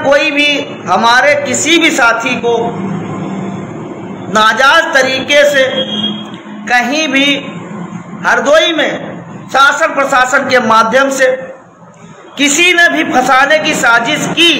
कोई भी हमारे किसी भी साथी को नाजायज तरीके से कहीं भी हरदोई में शासन प्रशासन के माध्यम से किसी ने भी फंसाने की साजिश की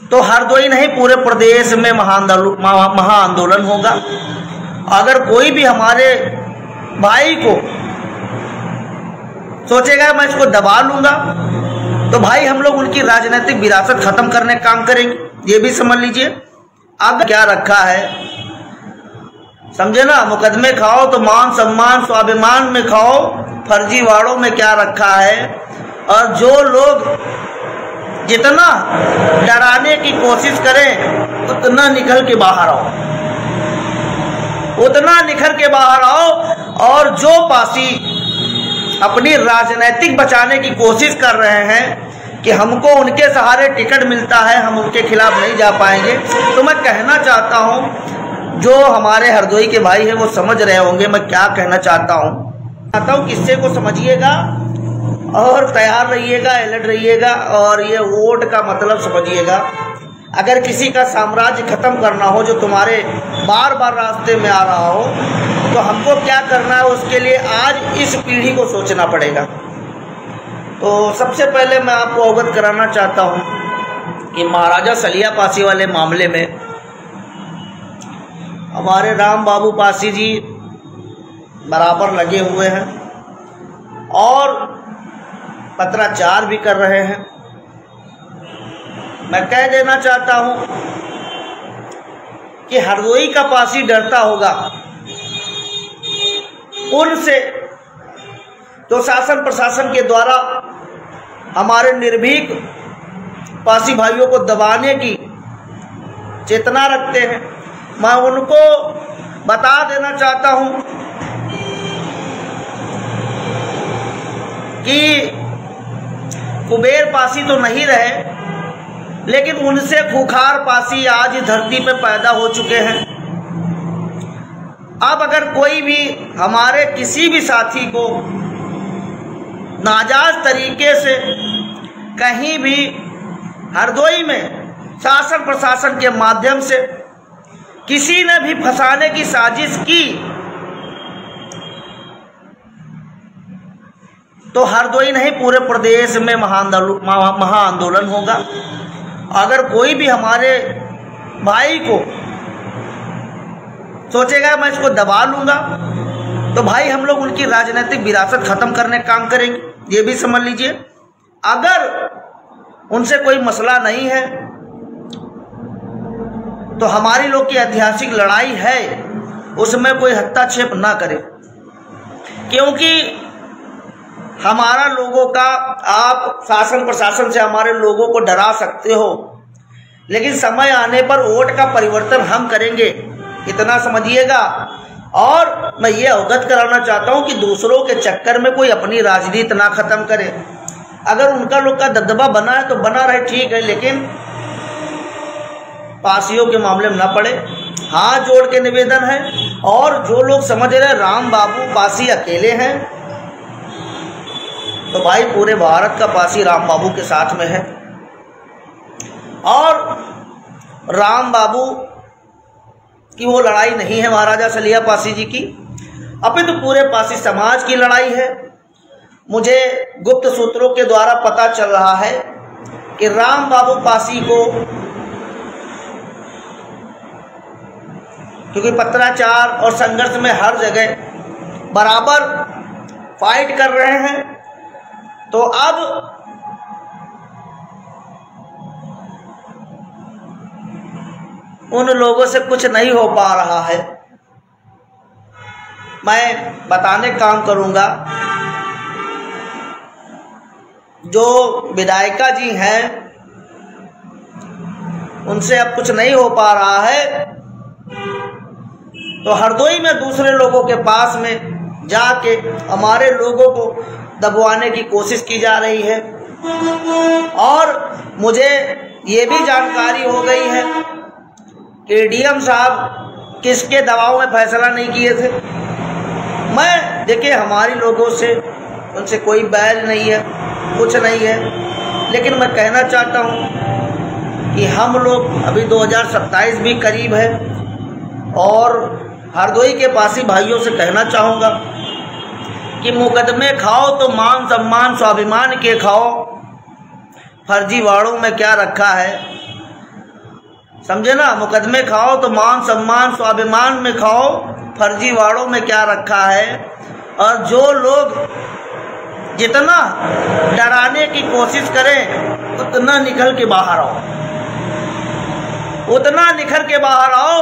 तो हरदोई नहीं पूरे प्रदेश में महाआंदोलन होगा। अगर कोई भी हमारे भाई को सोचेगा मैं इसको दबा लूंगा तो भाई हम लोग उनकी राजनीतिक विरासत खत्म करने का काम करेंगे, ये भी समझ लीजिए। अब क्या रखा है समझे ना, मुकदमे खाओ तो मान सम्मान स्वाभिमान में खाओ, फर्जीवाड़ों में क्या रखा है। और जो लोग जितना डराने की कोशिश करें उतना निकल के बाहर आओ, उतना निखर के बाहर आओ। और जो पासी अपनी राजनीतिक बचाने की कोशिश कर रहे हैं कि हमको उनके सहारे टिकट मिलता है, हम उनके खिलाफ नहीं जा पाएंगे, तो मैं कहना चाहता हूं जो हमारे हरदोई के भाई हैं वो समझ रहे होंगे मैं क्या कहना चाहता हूं। किस्से को समझिएगा और तैयार रहिएगा, अलर्ट रहिएगा और ये वोट का मतलब समझिएगा। अगर किसी का साम्राज्य खत्म करना हो जो तुम्हारे बार बार रास्ते में आ रहा हो तो हमको क्या करना है, उसके लिए आज इस पीढ़ी को सोचना पड़ेगा। तो सबसे पहले मैं आपको अवगत कराना चाहता हूं कि महाराजा सलिया पासी वाले मामले में हमारे राम बाबू पासी जी बराबर लगे हुए हैं और पत्राचार भी कर रहे हैं। मैं कह देना चाहता हूं कि हरदोई का पासी डरता होगा उनसे जो शासन प्रशासन के द्वारा हमारे निर्भीक पासी भाइयों को दबाने की चेतना रखते हैं। मैं उनको बता देना चाहता हूं कि कुबेर पासी तो नहीं रहे लेकिन उनसे खूंखार पासी आज धरती पे पैदा हो चुके हैं। अब अगर कोई भी हमारे किसी भी साथी को नाजायज तरीके से कहीं भी हरदोई में शासन प्रशासन के माध्यम से किसी ने भी फंसाने की साजिश की तो हरदोई नहीं पूरे प्रदेश में महाआंदोलन होगा। अगर कोई भी हमारे भाई को सोचेगा मैं इसको दबा लूंगा तो भाई हम लोग उनकी राजनीतिक विरासत खत्म करने का काम करेंगे, ये भी समझ लीजिए। अगर उनसे कोई मसला नहीं है तो हमारी लोग की ऐतिहासिक लड़ाई है उसमें कोई हस्तक्षेप ना करे, क्योंकि हमारा लोगों का आप शासन प्रशासन से हमारे लोगों को डरा सकते हो लेकिन समय आने पर वोट का परिवर्तन हम करेंगे, इतना समझिएगा। और मैं ये अवगत कराना चाहता हूं कि दूसरों के चक्कर में कोई अपनी राजनीति ना खत्म करे। अगर उनका लोग का दबदबा बना है तो बना रहे, ठीक है, लेकिन पासियों के मामले में ना पड़े। हाथ जोड़ के निवेदन है। और जो लोग समझ रहे राम बाबू पासी अकेले हैं तो भाई पूरे भारत का पासी राम बाबू के साथ में है। और राम बाबू की वो लड़ाई नहीं है महाराजा सलिया पासी जी की, अपितु तो पूरे पासी समाज की लड़ाई है। मुझे गुप्त सूत्रों के द्वारा पता चल रहा है कि राम बाबू पासी को क्योंकि पत्राचार और संघर्ष में हर जगह बराबर फाइट कर रहे हैं तो अब उन लोगों से कुछ नहीं हो पा रहा है। मैं बताने का काम करूंगा, जो विधायिका जी हैं उनसे अब कुछ नहीं हो पा रहा है तो हरदोई में दूसरे लोगों के पास में जाके हमारे लोगों को दबवाने की कोशिश की जा रही है। और मुझे ये भी जानकारी हो गई है कि डीएम साहब किसके दबाव में फैसला नहीं किए थे। मैं देखिए हमारी लोगों से उनसे कोई बैर नहीं है, कुछ नहीं है। लेकिन मैं कहना चाहता हूँ कि हम लोग अभी 2027 भी करीब है और हरदोई के पासी भाइयों से कहना चाहूँगा कि मुकदमे खाओ तो मान सम्मान स्वाभिमान के खाओ, फर्जीवाड़ों में क्या रखा है, समझे ना। मुकदमे खाओ तो मान सम्मान स्वाभिमान में खाओ, फर्जीवाड़ों में क्या रखा है। और जो लोग जितना डराने की कोशिश करें उतना निकल के बाहर आओ, उतना निखर के बाहर आओ।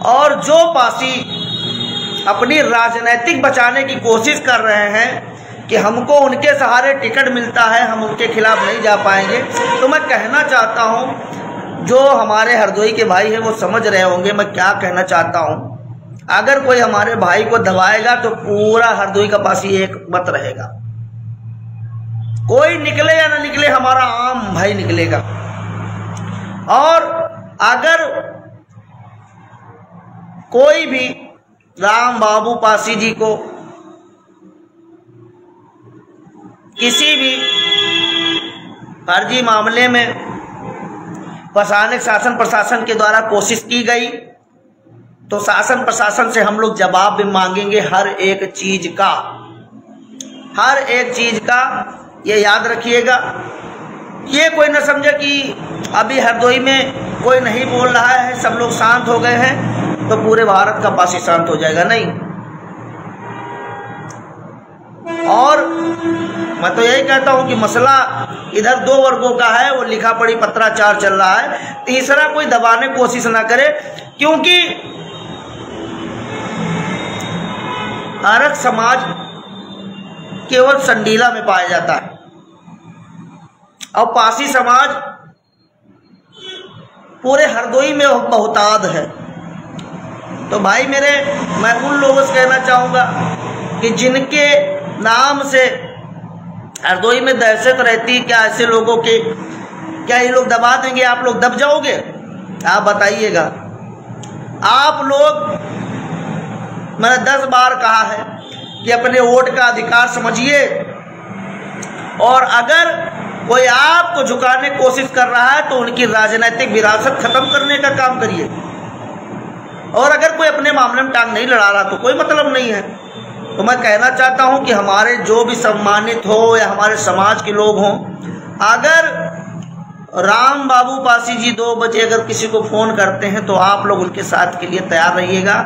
और जो पासी अपनी राजनीतिक बचाने की कोशिश कर रहे हैं कि हमको उनके सहारे टिकट मिलता है, हम उनके खिलाफ नहीं जा पाएंगे, तो मैं कहना चाहता हूं, जो हमारे हरदोई के भाई हैं वो समझ रहे होंगे मैं क्या कहना चाहता हूं। अगर कोई हमारे भाई को दबाएगा तो पूरा हरदोई का पासी एक मत रहेगा। कोई निकले या ना निकले, हमारा आम भाई निकलेगा। और अगर कोई भी राम बाबू पासी जी को किसी भी फर्जी मामले में फंसाने शासन प्रशासन के द्वारा कोशिश की गई तो शासन प्रशासन से हम लोग जवाब भी मांगेंगे, हर एक चीज का, हर एक चीज का। ये याद रखिएगा। ये कोई न समझे कि अभी हरदोई में कोई नहीं बोल रहा है, सब लोग शांत हो गए हैं तो पूरे भारत का पासी शांत हो जाएगा, नहीं। और मैं तो यही कहता हूं कि मसला इधर दो वर्गों का है, वो लिखा पढ़ी पत्राचार चल रहा है। तीसरा कोई दबाने की कोशिश ना करे, क्योंकि आरक समाज केवल संडीला में पाया जाता है और पासी समाज पूरे हरदोई में बहुतायत है। तो भाई मेरे, मैं उन लोगों से कहना चाहूँगा कि जिनके नाम से हरदोई में दहशत रहती, क्या ऐसे लोगों के, क्या ये लोग दबा देंगे? आप लोग दब जाओगे? आप बताइएगा। आप लोग, मैंने 10 बार कहा है कि अपने वोट का अधिकार समझिए, और अगर कोई आपको झुकाने की कोशिश कर रहा है तो उनकी राजनीतिक विरासत खत्म करने का काम करिए। और अगर कोई अपने मामले में टांग नहीं लड़ा रहा तो कोई मतलब नहीं है। तो मैं कहना चाहता हूं कि हमारे जो भी सम्मानित हो या हमारे समाज के लोग हों, अगर राम बाबू पासी जी 2 बजे अगर किसी को फ़ोन करते हैं तो आप लोग उनके साथ के लिए तैयार रहिएगा।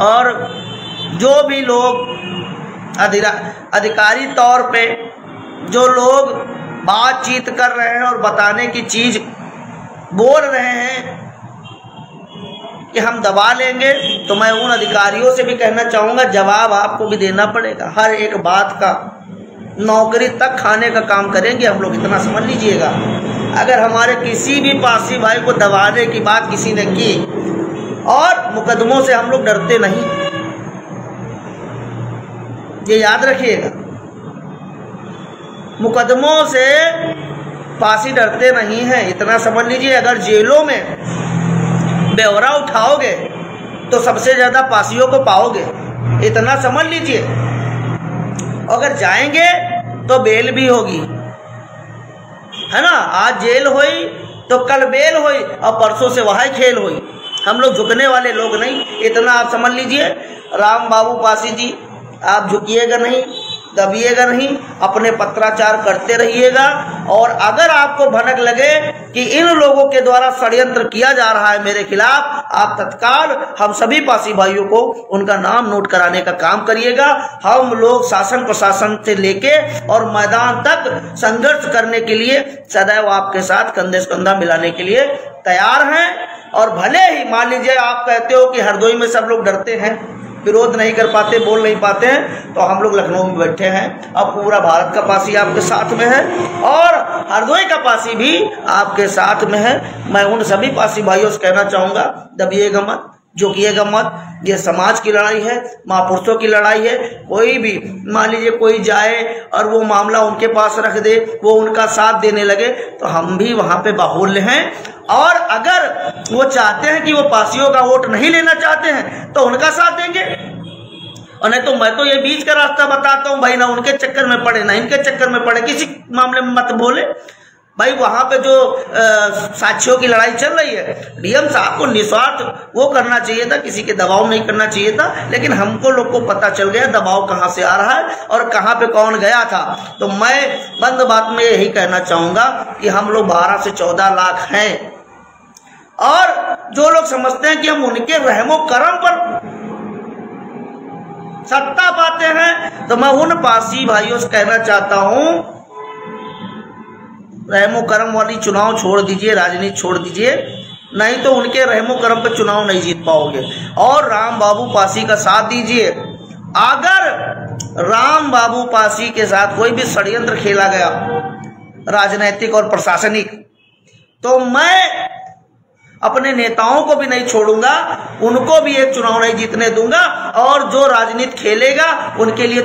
और जो भी लोग अधिकारी तौर पे जो लोग बातचीत कर रहे हैं और बताने की चीज़ बोल रहे हैं कि हम दबा लेंगे, तो मैं उन अधिकारियों से भी कहना चाहूँगा जवाब आपको भी देना पड़ेगा। हर एक बात का नौकरी तक खाने का काम करेंगे हम लोग, इतना समझ लीजिएगा। अगर हमारे किसी भी पासी भाई को दबाने की बात किसी ने की, और मुकदमों से हम लोग डरते नहीं, ये याद रखिएगा। मुकदमों से पासी डरते नहीं हैं, इतना समझ लीजिए। अगर जेलों में ब्यौरा उठाओगे तो सबसे ज्यादा पासियों को पाओगे, इतना समझ लीजिए। अगर जाएंगे तो बेल भी होगी, है ना। आज जेल हुई तो कल बेल हुई और परसों से वही खेल हुई। हम लोग झुकने वाले लोग नहीं, इतना आप समझ लीजिए। राम बाबू पासी जी, आप झुकिएगा नहीं, दबिएगा नहीं, अपने पत्राचार करते रहिएगा। और अगर आपको भनक लगे कि इन लोगों के द्वारा षड्यंत्र किया जा रहा है मेरे खिलाफ, आप तत्काल हम सभी पासी भाइयों को उनका नाम नोट कराने का काम करिएगा। हम लोग शासन प्रशासन से लेके और मैदान तक संघर्ष करने के लिए सदैव आपके साथ कंधे से कंधा मिलाने के लिए तैयार हैं। और भले ही मान लीजिए आप कहते हो कि हरदोई में सब लोग डरते हैं, विरोध नहीं कर पाते, बोल नहीं पाते हैं, तो हम लोग लखनऊ में बैठे हैं। अब पूरा भारत का पासी आपके साथ में है और हरदोई का पासी भी आपके साथ में है। मैं उन सभी पासी भाइयों से कहना चाहूँगा, दबिएगा मत, झुकिएगा मत। ये समाज की लड़ाई है, महापुरुषों की लड़ाई है। कोई भी मान लीजिए कोई जाए और वो मामला उनके पास रख दे, वो उनका साथ देने लगे, तो हम भी वहाँ पे बाहुल्य हैं। और अगर वो चाहते हैं कि वो पासियों का वोट नहीं लेना चाहते हैं तो उनका साथ देंगे। और नहीं तो मैं तो ये बीच का रास्ता बताता हूं भाई, ना उनके चक्कर में पड़े ना इनके चक्कर में पड़े, किसी मामले में मत बोले भाई। वहां पे जो साक्षियों की लड़ाई चल रही है, डीएम साहब को निस्वार्थ वो करना चाहिए था, किसी के दबाव नहीं करना चाहिए था। लेकिन हमको लोग को पता चल गया दबाव कहां से आ रहा है और कहां पे कौन गया था। तो मैं बंद बात में यही कहना चाहूंगा कि हम लोग 12 से 14 लाख हैं, और जो लोग समझते हैं कि हम उनके रहमो करम पर सत्ता पाते हैं, तो मैं उन पासी भाइयों से कहना चाहता हूं, रहमो करम वाली चुनाव छोड़ दीजिए, राजनीति छोड़ दीजिए, नहीं तो उनके रहमो करम पे चुनाव नहीं जीत पाओगे। और राम बाबू पासी का साथ दीजिए। अगर राम बाबू पासी के साथ कोई भी षड्यंत्र खेला गया राजनीतिक और प्रशासनिक, तो मैं अपने नेताओं को भी नहीं छोड़ूंगा, उनको भी एक चुनाव नहीं जीतने दूंगा, और जो राजनीति खेलेगा उनके लिए